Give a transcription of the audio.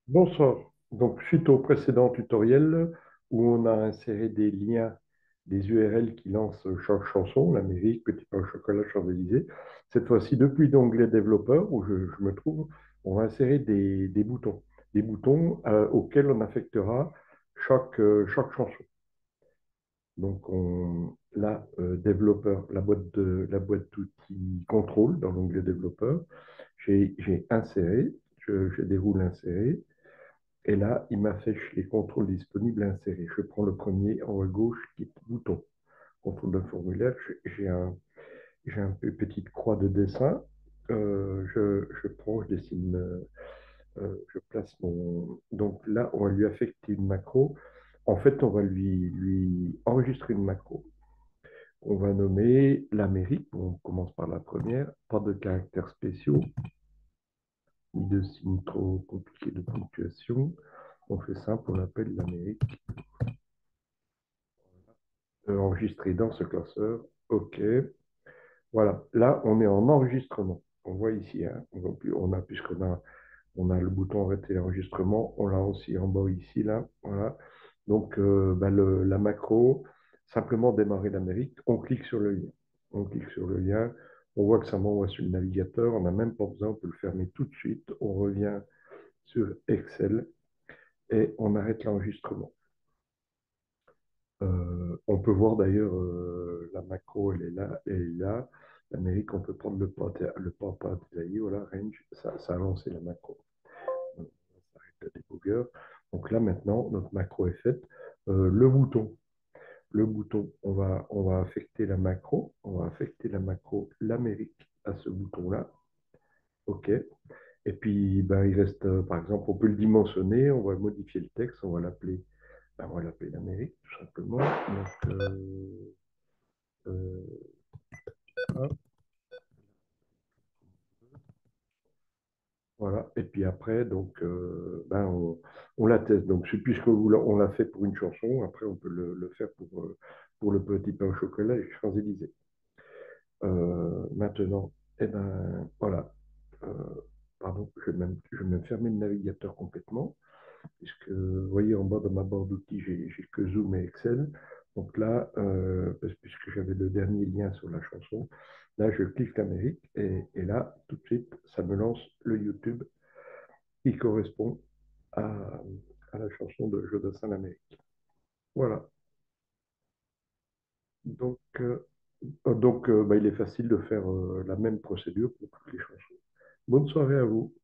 Bonsoir. Donc, suite au précédent tutoriel où on a inséré des liens, des URL qui lancent chaque chanson, l'Amérique, Petit pain au chocolat, Champs-Élysées, cette fois-ci, depuis l'onglet développeur où je me trouve, on va insérer des boutons auxquels on affectera chaque chanson. Donc, là, développeur, la boîte d'outils contrôle dans l'onglet développeur, j'ai inséré, je déroule insérer. Et là, il m'affiche les contrôles disponibles insérés. Je prends le premier en haut à gauche, qui est bouton. Contrôle de formulaire, j'ai un petite croix de dessin. Je prends, je dessine, je place mon. Donc là, on va lui affecter une macro. En fait, on va lui enregistrer une macro. On va nommer l'Amérique. On commence par la première. Pas de caractères spéciaux, ni de signes trop compliqués de ponctuation. On fait simple, on l'appelle l'Amérique. Enregistré dans ce classeur. OK. Voilà. Là, on est en enregistrement. On voit ici, hein, puisqu'on a le bouton arrêter l'enregistrement, on l'a aussi en bas ici, là. Voilà. Donc, la macro, simplement démarrer l'Amérique, on clique sur le lien. On clique sur le lien, on voit que ça m'envoie sur le navigateur, on n'a même pas besoin, on peut le fermer tout de suite. On revient sur Excel et on arrête l'enregistrement. On peut voir d'ailleurs la macro, elle est là, elle est là. L'Amérique, on peut prendre le pas détaillé, voilà, range, ça a lancé la macro. Donc, ça arrête le débugger. Donc là, maintenant, notre macro est faite. Le bouton, on va affecter la macro, on va affecter la macro l'Amérique à ce bouton-là. OK. Et puis, ben, il reste, par exemple, on peut le dimensionner, on va modifier le texte, on va l'appeler l'Amérique, tout simplement. Donc, euh, hop, voilà. Et puis après, donc, on la teste. Donc, puisque on l'a fait pour une chanson, après, on peut le faire pour le petit pain au chocolat et Champs-Élysées. Maintenant, eh ben, voilà. Euh, Pardon, je vais même fermer le navigateur complètement, puisque vous voyez en bas de ma barre d'outils, j'ai que Zoom et Excel. Donc là, puisque j'avais le dernier lien sur la chanson, là, je clique Amérique et là, tout de suite, ça me lance le YouTube qui correspond à, à la chanson de Jodassin l'Amérique. Voilà. Donc, il est facile de faire la même procédure pour toutes les chansons. Bonne soirée à vous.